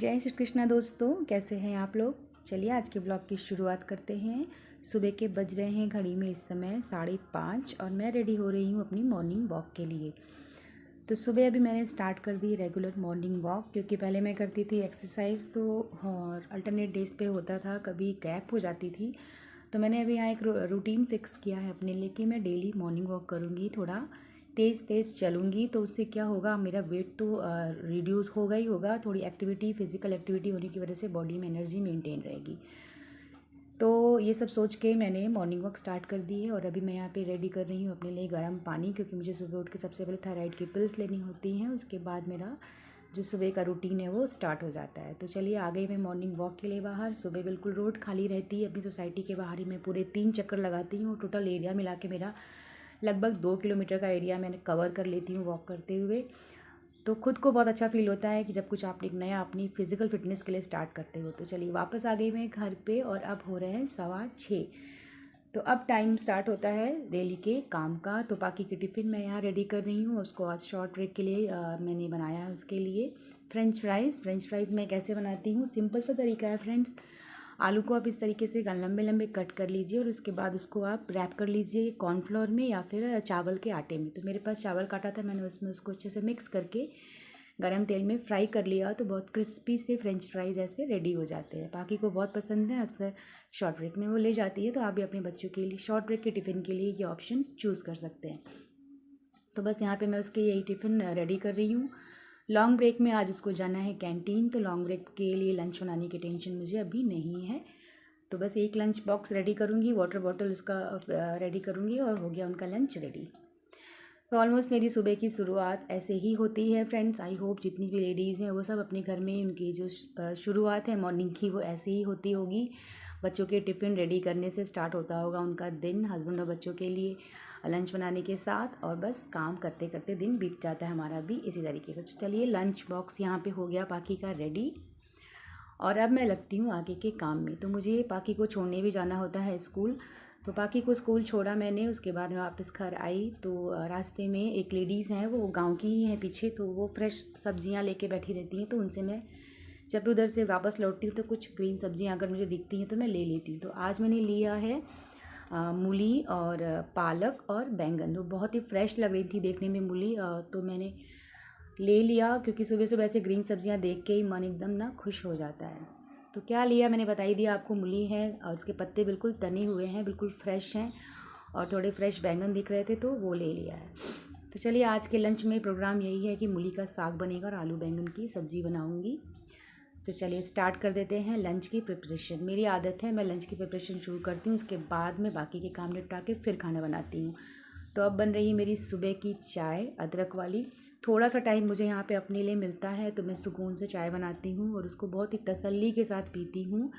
जय श्री कृष्णा दोस्तों, कैसे हैं आप लोग। चलिए आज के ब्लॉग की शुरुआत करते हैं। सुबह के बज रहे हैं घड़ी में इस समय 5:30 और मैं रेडी हो रही हूँ अपनी मॉर्निंग वॉक के लिए। तो सुबह अभी मैंने स्टार्ट कर दी रेगुलर मॉर्निंग वॉक, क्योंकि पहले मैं करती थी एक्सरसाइज तो और अल्टरनेट डेज पे होता था, कभी गैप हो जाती थी। तो मैंने अभी यहाँ एक रूटीन फिक्स किया है अपने लिए कि मैं डेली मॉर्निंग वॉक करूँगी, थोड़ा तेज़ तेज़ चलूँगी। तो उससे क्या होगा, मेरा वेट तो रिड्यूस होगा ही होगा, थोड़ी एक्टिविटी फिज़िकल एक्टिविटी होने की वजह से बॉडी में एनर्जी मेंटेन रहेगी। तो ये सब सोच के मैंने मॉर्निंग वॉक स्टार्ट कर दी है। और अभी मैं यहाँ पे रेडी कर रही हूँ अपने लिए गर्म पानी, क्योंकि मुझे सुबह उठ के सबसे पहले थायराइड की पिल्स लेनी होती हैं। उसके बाद मेरा जो सुबह का रूटीन है वो स्टार्ट हो जाता है। तो चलिए आ गई मैं मॉर्निंग वॉक के लिए बाहर। सुबह बिल्कुल रोड खाली रहती है, अपनी सोसाइटी के बाहर ही मैं पूरे 3 चक्कर लगाती हूँ। टोटल एरिया मिला के मेरा लगभग 2 किलोमीटर का एरिया मैंने कवर कर लेती हूँ वॉक करते हुए। तो खुद को बहुत अच्छा फील होता है कि जब कुछ आप एक नया अपनी फ़िज़िकल फ़िटनेस के लिए स्टार्ट करते हो। तो चलिए वापस आ गई मैं घर पे और अब हो रहे हैं 6:15। तो अब टाइम स्टार्ट होता है डेली के काम का। तो बाकी की टिफ़िन मैं यहाँ रेडी कर रही हूँ। उसको आज शॉर्ट ब्रेक के लिए मैंने बनाया है उसके लिए फ्रेंच फ्राइज़ मैं कैसे बनाती हूँ, सिंपल सा तरीका है फ्रेंड्स। आलू को आप इस तरीके से लंबे लंबे कट कर लीजिए और उसके बाद उसको आप रैप कर लीजिए कॉर्नफ्लोर में या फिर चावल के आटे में। तो मेरे पास चावल का आटा था, मैंने उसमें उसको अच्छे से मिक्स करके गरम तेल में फ्राई कर लिया। तो बहुत क्रिस्पी से फ्रेंच फ्राइज़ ऐसे रेडी हो जाते हैं। बाकी को बहुत पसंद है, अक्सर शॉर्ट ब्रेक में वो ले जाती है। तो आप भी अपने बच्चों के लिए शॉर्ट ब्रेक के टिफ़िन के लिए ये ऑप्शन चूज़ कर सकते हैं। तो बस यहाँ पे मैं उसके यही टिफ़िन रेडी कर रही हूँ। लॉन्ग ब्रेक में आज उसको जाना है कैंटीन, तो लॉन्ग ब्रेक के लिए लंच बनाने की टेंशन मुझे अभी नहीं है। तो बस एक लंच बॉक्स रेडी करूँगी, वाटर बॉटल उसका रेडी करूँगी और हो गया उनका लंच रेडी। तो ऑलमोस्ट मेरी सुबह की शुरुआत ऐसे ही होती है फ्रेंड्स। आई होप जितनी भी लेडीज़ हैं वो सब अपने घर में उनकी जो शुरुआत है मॉर्निंग की वो ऐसे ही होती होगी। बच्चों के टिफ़िन रेडी करने से स्टार्ट होता होगा उनका दिन, हस्बैंड और बच्चों के लिए लंच बनाने के साथ, और बस काम करते करते दिन बीत जाता है हमारा भी इसी तरीके से। चलिए लंच बॉक्स यहाँ पे हो गया पाकी का रेडी और अब मैं लगती हूँ आगे के काम में। तो मुझे पाकी को छोड़ने भी जाना होता है स्कूल। तो पाकी को स्कूल छोड़ा मैंने, उसके बाद मैं वापस घर आई। तो रास्ते में एक लेडीज़ हैं, वो गांव की ही हैं पीछे, तो वो फ्रेश सब्जियां लेके बैठी रहती हैं। तो उनसे मैं जब भी उधर से वापस लौटती हूँ तो कुछ ग्रीन सब्जियां अगर मुझे दिखती हैं तो मैं ले लेती हूँ। तो आज मैंने लिया है मूली और पालक और बैंगन। वो बहुत ही फ्रेश लग रही थी देखने में मूली, तो मैंने ले लिया, क्योंकि सुबह सुबह ऐसे ग्रीन सब्जियां देख के ही मन एकदम ना खुश हो जाता है। तो क्या लिया मैंने बता ही दिया आपको, मूली है और उसके पत्ते बिल्कुल तने हुए हैं, बिल्कुल फ्रेश हैं, और थोड़े फ्रेश बैंगन दिख रहे थे तो वो ले लिया है। तो चलिए आज के लंच में प्रोग्राम यही है कि मूली का साग बनेगा और आलू बैंगन की सब्ज़ी बनाऊँगी। तो चलिए स्टार्ट कर देते हैं लंच की प्रिपरेशन। मेरी आदत है मैं लंच की प्रिपरेशन शुरू करती हूँ, उसके बाद में बाकी के काम निपटा के फिर खाना बनाती हूँ। तो अब बन रही है मेरी सुबह की चाय अदरक वाली। थोड़ा सा टाइम मुझे यहाँ पे अपने लिए मिलता है तो मैं सुकून से चाय बनाती हूँ और उसको बहुत ही तसल्ली के साथ पीती हूँ।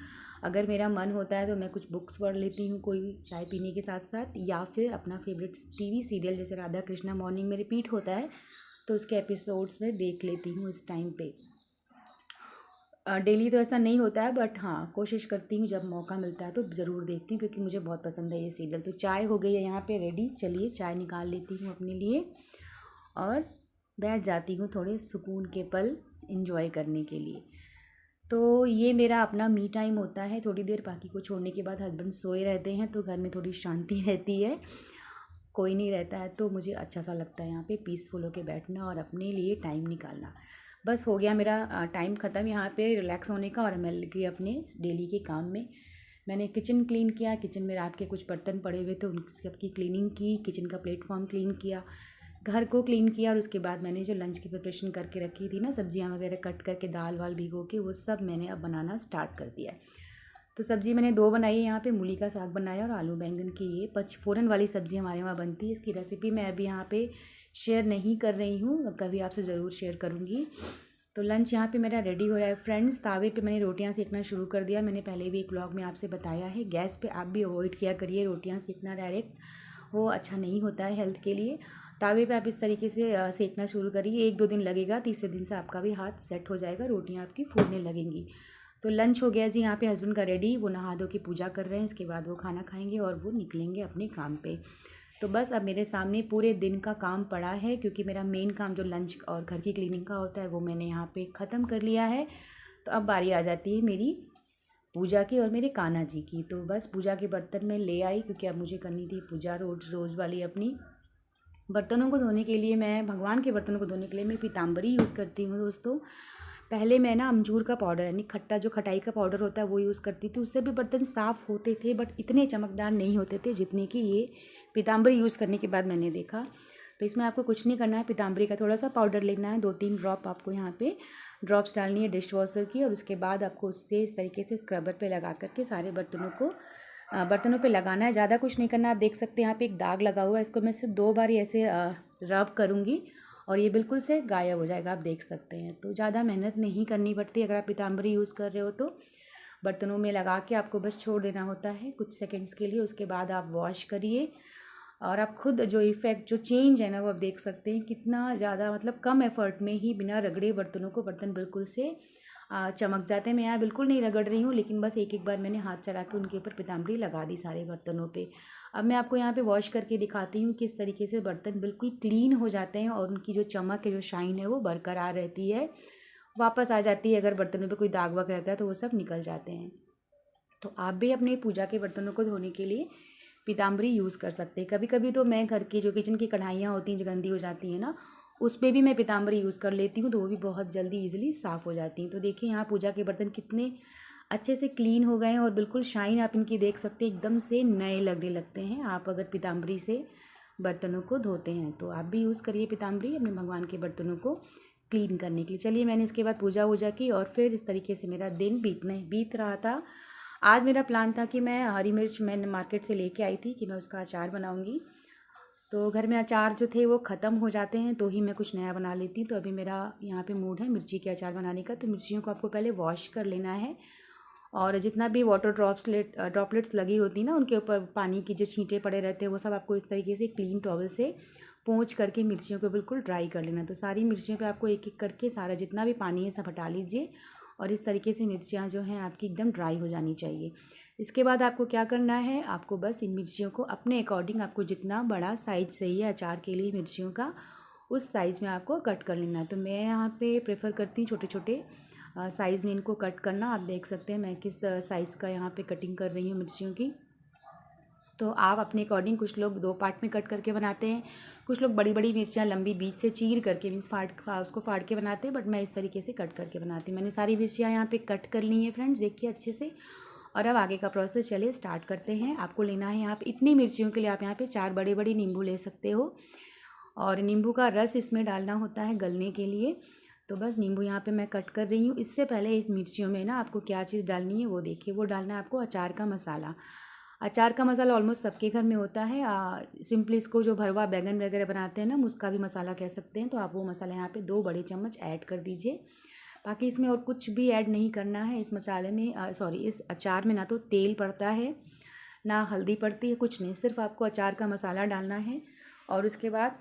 अगर मेरा मन होता है तो मैं कुछ बुक्स पढ़ लेती हूँ कोई चाय पीने के साथ साथ, या फिर अपना फेवरेट टीवी सीरियल जैसे राधा कृष्णा मॉर्निंग में रिपीट होता है तो उसके एपिसोड्स में देख लेती हूँ इस टाइम पे। डेली तो ऐसा नहीं होता है, बट हाँ कोशिश करती हूँ जब मौका मिलता है तो ज़रूर देखती हूँ, क्योंकि मुझे बहुत पसंद है ये सीरियल। तो चाय हो गई है यहाँ पे रेडी। चलिए चाय निकाल लेती हूँ अपने लिए और बैठ जाती हूँ थोड़े सुकून के पल एंजॉय करने के लिए। तो ये मेरा अपना मी टाइम होता है। थोड़ी देर बाकी को छोड़ने के बाद हस्बैंड सोए रहते हैं तो घर में थोड़ी शांति रहती है, कोई नहीं रहता है तो मुझे अच्छा सा लगता है यहाँ पे पीसफुल होके बैठना और अपने लिए टाइम निकालना। बस हो गया मेरा टाइम ख़त्म यहाँ पे रिलैक्स होने का, और मैं लगी अपने डेली के काम में। मैंने किचन क्लीन किया, किचन में रात के कुछ बर्तन पड़े हुए थे उन सबकी क्लीनिंग की, किचन का प्लेटफॉर्म क्लीन किया, घर को क्लीन किया, और उसके बाद मैंने जो लंच की प्रिपरेशन करके रखी थी ना, सब्जियां वगैरह कट करके दाल वाल भिगो के, वो सब मैंने अब बनाना स्टार्ट कर दिया है। तो सब्ज़ी मैंने 2 बनाई है यहाँ पे, मूली का साग बनाया और आलू बैंगन की ये पचफोरन वाली सब्ज़ी हमारे वहाँ बनती है। इसकी रेसिपी मैं अभी यहाँ पे शेयर नहीं कर रही हूँ, कभी आपसे ज़रूर शेयर करूँगी। तो लंच यहाँ पे मेरा रेडी हो रहा है फ्रेंड्स। तावे पे मैंने रोटियाँ सेकना शुरू कर दिया। मैंने पहले भी एक व्लॉग में आपसे बताया है, गैस पे आप भी अवॉइड किया करिए रोटियाँ सेकना डायरेक्ट, वो अच्छा नहीं होता है हेल्थ के लिए। तावे पे आप इस तरीके से सेकना शुरू करिए, 1-2 दिन लगेगा, तीसरे दिन से आपका भी हाथ सेट हो जाएगा, रोटियाँ आपकी फूलने लगेंगी। तो लंच हो गया जी यहाँ पे हस्बैंड का रेडी, वो नहा धो के पूजा कर रहे हैं, इसके बाद वो खाना खाएंगे और वो निकलेंगे अपने काम पे। तो बस अब मेरे सामने पूरे दिन का काम पड़ा है, क्योंकि मेरा मेन काम जो लंच और घर की क्लीनिंग का होता है वो मैंने यहाँ पे ख़त्म कर लिया है। तो अब बारी आ जाती है मेरी पूजा की और मेरे कान्हा जी की। तो बस पूजा के बर्तन मैं ले आई, क्योंकि अब मुझे करनी थी पूजा रोज़ वाली अपनी। बर्तनों को धोने के लिए मैं भगवान के बर्तनों को धोने के लिए मैं पीताम्बरी यूज़ करती हूँ दोस्तों। पहले मैं ना अमचूर का पाउडर यानी खट्टा जो खटाई का पाउडर होता है वो यूज़ करती थी। उससे भी बर्तन साफ़ होते थे, बट इतने चमकदार नहीं होते थे जितने कि ये पीताम्बरी यूज़ करने के बाद मैंने देखा। तो इसमें आपको कुछ नहीं करना है, पीताम्बरी का थोड़ा सा पाउडर लेना है, 2-3 ड्रॉप आपको यहाँ पे ड्रॉप्स डालनी है डिश वॉशर की, और उसके बाद आपको उससे इस तरीके से स्क्रबर पे लगा करके सारे बर्तनों पे लगाना है। ज़्यादा कुछ नहीं करना। आप देख सकते हैं यहाँ पे एक दाग लगा हुआ है, इसको मैं सिर्फ 2 बार ऐसे रब करूँगी और ये बिल्कुल से गायब हो जाएगा, आप देख सकते हैं। तो ज़्यादा मेहनत नहीं करनी पड़ती अगर आप पीताम्बरी यूज़ कर रहे हो तो। बर्तनों में लगा के आपको बस छोड़ देना होता है कुछ सेकंड्स के लिए, उसके बाद आप वॉश करिए और आप खुद जो इफ़ेक्ट जो चेंज है ना वो आप देख सकते हैं कितना ज़्यादा, मतलब कम एफर्ट में ही बिना रगड़े बर्तनों को बर्तन बिल्कुल से चमक जाते हैं। मैं यहाँ बिल्कुल नहीं रगड़ रही हूँ, लेकिन बस एक बार मैंने हाथ चला के उनके ऊपर पीताम्बरी लगा दी सारे बर्तनों पे। अब मैं आपको यहाँ पे वॉश करके दिखाती हूँ किस तरीके से बर्तन बिल्कुल क्लीन हो जाते हैं और उनकी जो चमक है, जो शाइन है वो बरकरार रहती है, वापस आ जाती है। अगर बर्तनों पे कोई दाग वाग रहता है तो वो सब निकल जाते हैं। तो आप भी अपने पूजा के बर्तनों को धोने के लिए पीताम्बरी यूज़ कर सकते हैं। कभी कभी तो मैं घर की जो किचन की कढ़ाइयाँ होती हैं जो गंदी हो जाती हैं ना, उस पर भी मैं पीताम्बरी यूज़ कर लेती हूँ, तो वो भी बहुत जल्दी ईजिली साफ़ हो जाती हैं। तो देखिए यहाँ पूजा के बर्तन कितने अच्छे से क्लीन हो गए हैं और बिल्कुल शाइन आप इनकी देख सकते हैं, एकदम से नए लगने लगते हैं आप अगर पीताम्बरी से बर्तनों को धोते हैं। तो आप भी यूज़ करिए पीताम्बरी अपने भगवान के बर्तनों को क्लीन करने के लिए। चलिए, मैंने इसके बाद पूजा वूजा की और फिर इस तरीके से मेरा दिन बीत रहा था। आज मेरा प्लान था कि मैं हरी मिर्च मैंने मार्केट से लेके आई थी कि मैं उसका अचार बनाऊँगी। तो घर में अचार जो थे वो ख़त्म हो जाते हैं तो ही मैं कुछ नया बना लेती। तो अभी मेरा यहाँ पे मूड है मिर्ची के अचार बनाने का। तो मिर्चियों को आपको पहले वॉश कर लेना है और जितना भी वाटर ड्रॉपलेट्स लगी होती ना उनके ऊपर पानी की जो छींटे पड़े रहते हैं वो सब आपको इस तरीके से क्लीन टॉवल से पोंछ करके मिर्चियों को बिल्कुल ड्राई कर लेना। तो सारी मिर्चियों पे आपको एक एक करके सारा जितना भी पानी है सब हटा लीजिए और इस तरीके से मिर्चियाँ जो हैं आपकी एकदम ड्राई हो जानी चाहिए। इसके बाद आपको क्या करना है, आपको बस इन मिर्चियों को अपने अकॉर्डिंग आपको जितना बड़ा साइज़ सही है अचार के लिए मिर्चियों का, उस साइज़ में आपको कट कर लेना है। तो मैं यहाँ पे प्रेफर करती हूँ छोटे छोटे साइज़ में इनको कट करना। आप देख सकते हैं मैं किस साइज़ का यहाँ पे कटिंग कर रही हूँ मिर्चियों की। तो आप अपने अकॉर्डिंग, कुछ लोग 2 पार्ट में कट करके बनाते हैं, कुछ लोग बड़ी बड़ी मिर्चियाँ लंबी बीच से चीर करके मीन्स उसको फाड़ के बनाते हैं, बट मैं इस तरीके से कट करके बनाती हूँ। मैंने सारी मिर्चियाँ यहाँ पे कट कर ली हैं फ्रेंड्स, देखिए अच्छे से। और अब आगे का प्रोसेस चलिए स्टार्ट करते हैं। आपको लेना है यहाँ पे इतनी मिर्चियों के लिए आप यहाँ पे 4 बड़े बड़े नींबू ले सकते हो और नींबू का रस इसमें डालना होता है गलने के लिए। तो बस नींबू यहाँ पे मैं कट कर रही हूँ। इससे पहले इस मिर्चियों में ना आपको क्या चीज़ डालनी है वो देखिए, वो डालना है आपको अचार का मसाला। अचार का मसाला ऑलमोस्ट सबके घर में होता है। सिंपली इसको जो भरवा बैगन वगैरह बनाते हैं ना, हम उसका भी मसाला कह सकते हैं। तो आप वो मसाला यहाँ पे 2 बड़े चम्मच ऐड कर दीजिए। बाकी इसमें और कुछ भी ऐड नहीं करना है। इस मसाले में इस अचार में ना तो तेल पड़ता है ना हल्दी पड़ती है, कुछ नहीं, सिर्फ आपको अचार का मसाला डालना है और उसके बाद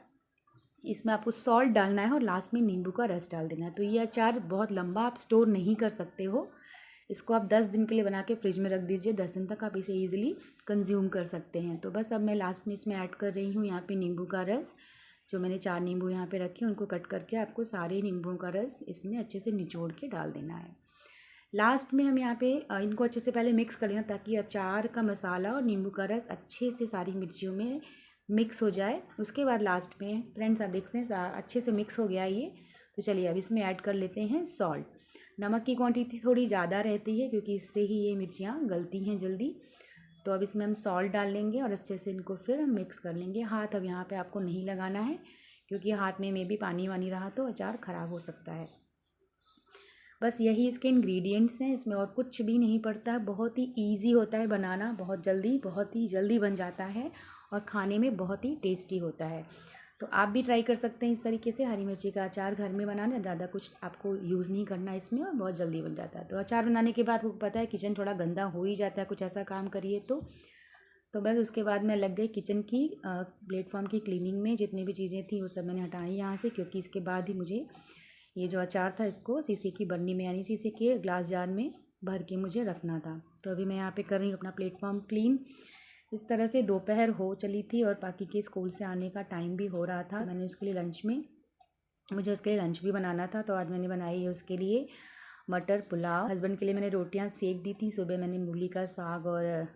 इसमें आपको सॉल्ट डालना है और लास्ट में नींबू का रस डाल देना है। तो ये अचार बहुत लंबा आप स्टोर नहीं कर सकते हो, इसको आप 10 दिन के लिए बना के फ्रिज में रख दीजिए। 10 दिन तक आप इसे ईजिली कंज्यूम कर सकते हैं। तो बस अब मैं लास्ट में इसमें ऐड कर रही हूँ यहाँ पे नींबू का रस। जो मैंने 4 नींबू यहाँ पे रखे उनको कट करके आपको सारे नींबुओं का रस इसमें अच्छे से निचोड़ के डाल देना है। लास्ट में हम यहाँ पे इनको अच्छे से पहले मिक्स कर लेना ताकि अचार का मसाला और नींबू का रस अच्छे से सारी मिर्चियों में मिक्स हो जाए। उसके बाद लास्ट में फ्रेंड्स आप देख सकते हैं अच्छे से मिक्स हो गया ये। तो चलिए अब इसमें ऐड कर लेते हैं सॉल्ट। नमक की क्वांटिटी थोड़ी ज़्यादा रहती है क्योंकि इससे ही ये मिर्चियाँ गलती हैं जल्दी। तो अब इसमें हम सॉल्ट डाल लेंगे और अच्छे से इनको फिर हम मिक्स कर लेंगे। हाथ अब यहाँ पे आपको नहीं लगाना है क्योंकि हाथ में भी पानी वानी रहा तो अचार ख़राब हो सकता है। बस यही इसके इंग्रेडिएंट्स हैं, इसमें और कुछ भी नहीं पड़ता है। बहुत ही ईजी होता है बनाना, बहुत ही जल्दी बन जाता है और खाने में बहुत ही टेस्टी होता है। तो आप भी ट्राई कर सकते हैं इस तरीके से हरी मिर्ची का अचार घर में बनाना। ज़्यादा कुछ आपको यूज़ नहीं करना इसमें और बहुत जल्दी बन जाता है। तो अचार बनाने के बाद आपको पता है किचन थोड़ा गंदा हो ही जाता है, कुछ ऐसा काम करिए तो बस उसके बाद मैं लग गई किचन की प्लेटफॉर्म की क्लीनिंग में। जितनी भी चीज़ें थी वो सब मैंने हटाई यहाँ से, क्योंकि इसके बाद ही मुझे ये जो अचार था इसको शीशे की बर्नी में यानी शीशे के ग्लास जार में भर के मुझे रखना था। तो अभी मैं यहाँ पे कर रही हूँ अपना प्लेटफॉर्म क्लीन। इस तरह से दोपहर हो चली थी और बाकी के स्कूल से आने का टाइम भी हो रहा था। मुझे उसके लिए लंच भी बनाना था। तो आज मैंने बनाई है उसके लिए मटर पुलाव। हस्बैंड के लिए मैंने रोटियां सेक दी थी। सुबह मैंने मूली का साग और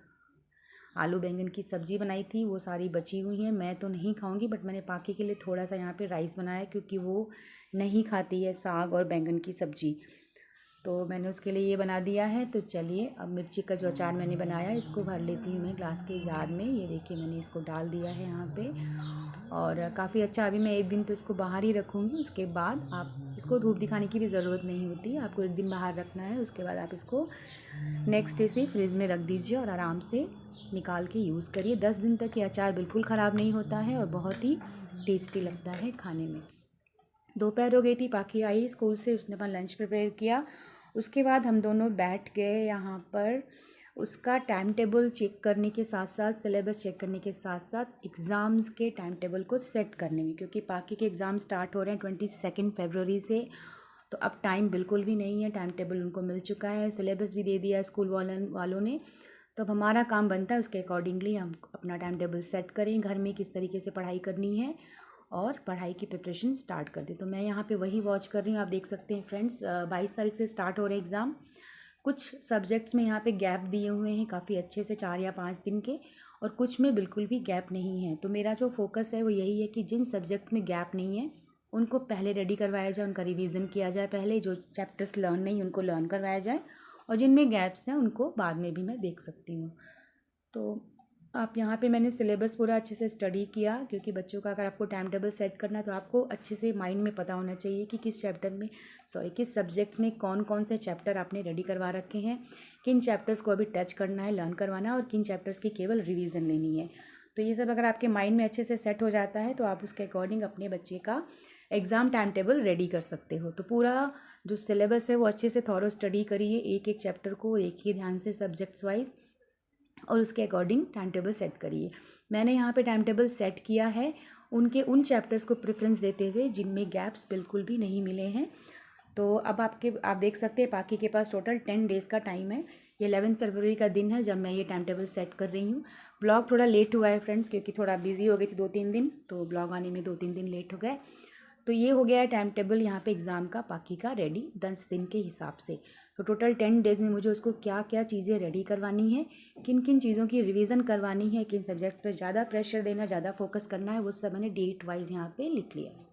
आलू बैंगन की सब्ज़ी बनाई थी, वो सारी बची हुई हैं। मैं तो नहीं खाऊंगी, बट मैंने पाकी के लिए थोड़ा सा यहाँ पे राइस बनाया क्योंकि वो नहीं खाती है साग और बैंगन की सब्ज़ी, तो मैंने उसके लिए ये बना दिया है। तो चलिए अब मिर्ची का जो अचार मैंने बनाया इसको भर लेती हूँ मैं ग्लास के जार में। ये देखिए मैंने इसको डाल दिया है यहाँ पे, और काफ़ी अच्छा। अभी मैं एक दिन तो इसको बाहर ही रखूँगी, उसके बाद आप इसको धूप दिखाने की भी ज़रूरत नहीं होती, आपको एक दिन बाहर रखना है, उसके बाद आप इसको नेक्स्ट डे से फ्रिज में रख दीजिए और आराम से निकाल के यूज़ करिए। 10 दिन तक ये अचार बिल्कुल ख़राब नहीं होता है और बहुत ही टेस्टी लगता है खाने में। दोपहर हो गई थी, पाकी आई स्कूल से, उसने अपना लंच प्रिपेयर किया। उसके बाद हम दोनों बैठ गए यहाँ पर उसका टाइम टेबल चेक करने के साथ साथ, सिलेबस चेक करने के साथ साथ एग्ज़ाम्स के टाइम टेबल को सेट करने में, क्योंकि पाकी के एग्ज़ाम स्टार्ट हो रहे हैं 22 फरवरी से। तो अब टाइम बिल्कुल भी नहीं है, टाइम टेबल उनको मिल चुका है, सिलेबस भी दे दिया है स्कूल वालों ने। तो अब हमारा काम बनता है उसके अकॉर्डिंगली हम अपना टाइम टेबल सेट करें, घर में किस तरीके से पढ़ाई करनी है और पढ़ाई की प्रिपरेशन स्टार्ट कर दें। तो मैं यहाँ पे वही वॉच कर रही हूँ। आप देख सकते हैं फ्रेंड्स, 22 तारीख से स्टार्ट हो रहे हैं एग्ज़ाम। कुछ सब्जेक्ट्स में यहाँ पे गैप दिए हुए हैं काफ़ी अच्छे से, 4 या 5 दिन के, और कुछ में बिल्कुल भी गैप नहीं है। तो मेरा जो फोकस है वो यही है कि जिन सब्जेक्ट में गैप नहीं है उनको पहले रेडी करवाया जाए, उनका रिवीजन किया जाए पहले, जो चैप्टर्स लर्न नहीं उनको लर्न करवाया जाए, और जिनमें गैप्स हैं उनको बाद में भी मैं देख सकती हूँ। तो आप यहाँ पे मैंने सिलेबस पूरा अच्छे से स्टडी किया, क्योंकि बच्चों का अगर आपको टाइम टेबल सेट करना है तो आपको अच्छे से माइंड में पता होना चाहिए कि किस चैप्टर में किस सब्जेक्ट्स में कौन कौन से चैप्टर आपने रेडी करवा रखे हैं, किन चैप्टर्स को अभी टच करना है, लर्न करवाना है, और किन चैप्टर्स की केवल रिवीजन लेनी है। तो ये सब अगर आपके माइंड में अच्छे से सेट हो जाता है तो आप उसके अकॉर्डिंग अपने बच्चे का एग्ज़ाम टाइम टेबल रेडी कर सकते हो। तो पूरा जो सिलेबस है वो अच्छे से थॉरो स्टडी करिए, एक एक चैप्टर को देखिए ध्यान से सब्जेक्ट्स वाइज, और उसके अकॉर्डिंग टाइम टेबल सेट करिए। मैंने यहाँ पे टाइम टेबल सेट किया है उन चैप्टर्स को प्रेफरेंस देते हुए जिनमें गैप्स बिल्कुल भी नहीं मिले हैं। तो अब आप देख सकते हैं पाकी के पास टोटल 10 डेज़ का टाइम है। ये 11 फरवरी का दिन है जब मैं ये टाइम टेबल सेट कर रही हूँ। ब्लॉग थोड़ा लेट हुआ है फ्रेंड्स, क्योंकि थोड़ा बिजी हो गई थी 2-3 दिन, तो ब्लॉग आने में 2-3 दिन लेट हो गए। तो ये हो गया है टाइम टेबल यहाँ पे एग्ज़ाम का पाकी का रेडी 10 दिन के हिसाब से। तो टोटल 10 डेज़ में मुझे उसको क्या क्या चीज़ें रेडी करवानी है, किन किन चीज़ों की रिवीजन करवानी है, किन सब्जेक्ट पर ज़्यादा प्रेशर देना, ज़्यादा फोकस करना है, वो सब मैंने डेट वाइज यहाँ पे लिख लिया है।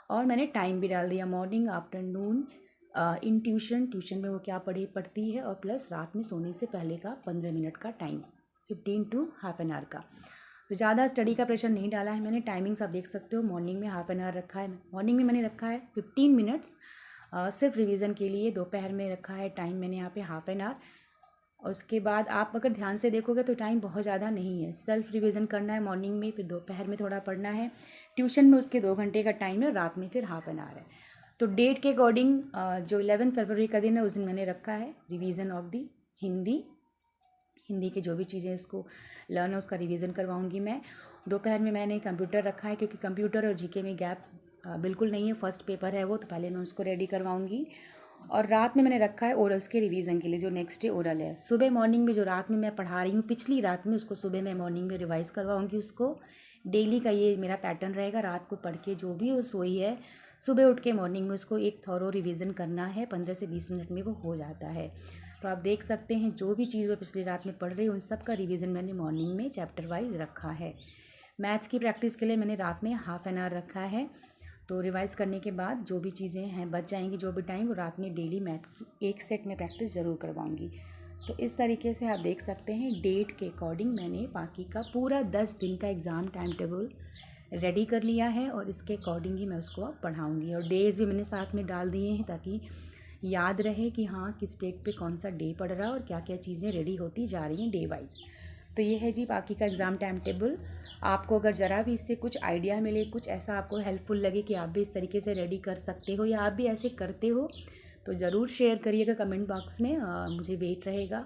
और मैंने टाइम भी डाल दिया, मॉर्निंग, आफ्टरनून, इन ट्यूशन में वो क्या पढ़ती है, और प्लस रात में सोने से पहले का 15 मिनट का time, 15 to half an hour का। तो ज़्यादा स्टडी का प्रेशर नहीं डाला है मैंने। टाइमिंग्स आप देख सकते हो, मॉर्निंग में हाफ एन आवर रखा है, मॉर्निंग में मैंने रखा है 15 मिनट्स सिर्फ रिवीजन के लिए। दोपहर में रखा है टाइम मैंने यहाँ पे हाफ एन आवर। और उसके बाद आप अगर ध्यान से देखोगे तो टाइम बहुत ज़्यादा नहीं है। सेल्फ रिवीजन करना है मॉर्निंग में, फिर दोपहर में थोड़ा पढ़ना है, ट्यूशन में उसके 2 घंटे का टाइम है, रात में फिर हाफ एन आवर है। तो डेट के अकॉर्डिंग जो 11 फरवरी का दिन है उस दिन मैंने रखा है रिवीजन ऑफ दी हिंदी के जो भी चीज़ें इसको लर्न है उसका रिवीजन करवाऊंगी मैं। दोपहर में मैंने कंप्यूटर रखा है, क्योंकि कंप्यूटर और जीके में गैप बिल्कुल नहीं है, फर्स्ट पेपर है वो, तो पहले मैं उसको रेडी करवाऊंगी। और रात में मैंने रखा है ओरल्स के रिवीजन के लिए, जो नेक्स्ट डे ओरल है। सुबह मॉर्निंग में जो रात में मैं पढ़ा रही हूँ पिछली रात में, उसको सुबह मैं मॉर्निंग में रिवाइज़ करवाऊँगी उसको। डेली का ये मेरा पैटर्न रहेगा, रात को पढ़ के जो भी वो सोई है सुबह उठ के मॉर्निंग में उसको एक थॉरो रिवीजन करना है, 15 से 20 मिनट में वो हो जाता है। तो आप देख सकते हैं जो भी चीज़ वो पिछली रात में पढ़ रही है उन सब का रिवीजन मैंने मॉर्निंग में चैप्टर वाइज रखा है। मैथ्स की प्रैक्टिस के लिए मैंने रात में हाफ एन आवर रखा है। तो रिवाइज़ करने के बाद जो भी चीज़ें हैं बच जाएंगी, जो भी टाइम, वो रात में डेली मैथ की एक सेट में प्रैक्टिस ज़रूर करवाऊँगी। तो इस तरीके से आप देख सकते हैं डेट के अकॉर्डिंग मैंने बाकी का पूरा 10 दिन का एग्ज़ाम टाइम टेबल रेडी कर लिया है, और इसके अकॉर्डिंग ही मैं उसको अब पढ़ाऊँगी। और डेज़ भी मैंने साथ में डाल दिए हैं ताकि याद रहे कि हाँ किस डेट पे कौन सा डे पड़ रहा है और क्या क्या चीज़ें रेडी होती जा रही हैं डे वाइज। तो ये है जी बाकी का एग्ज़ाम टाइम टेबल। आपको अगर ज़रा भी इससे कुछ आइडिया मिले, कुछ ऐसा आपको हेल्पफुल लगे कि आप भी इस तरीके से रेडी कर सकते हो या आप भी ऐसे करते हो, तो ज़रूर शेयर करिएगा कमेंट बॉक्स में, मुझे वेट रहेगा।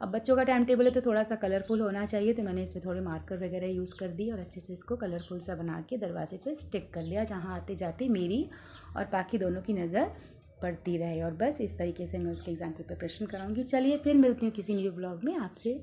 अब बच्चों का टाइम टेबल है तो थोड़ा सा कलरफुल होना चाहिए, तो मैंने इसमें थोड़े मार्कर वगैरह यूज़ कर दी और अच्छे से इसको कलरफुल सा बना के दरवाजे पे स्टिक कर लिया, जहाँ आते जाते मेरी और बाकी दोनों की नज़र पड़ती रहे। और बस इस तरीके से मैं उसके एग्ज़ाम की प्रिपरेशन कराऊंगी। चलिए फिर मिलती हूँ किसी न्यू व्लॉग में आपसे।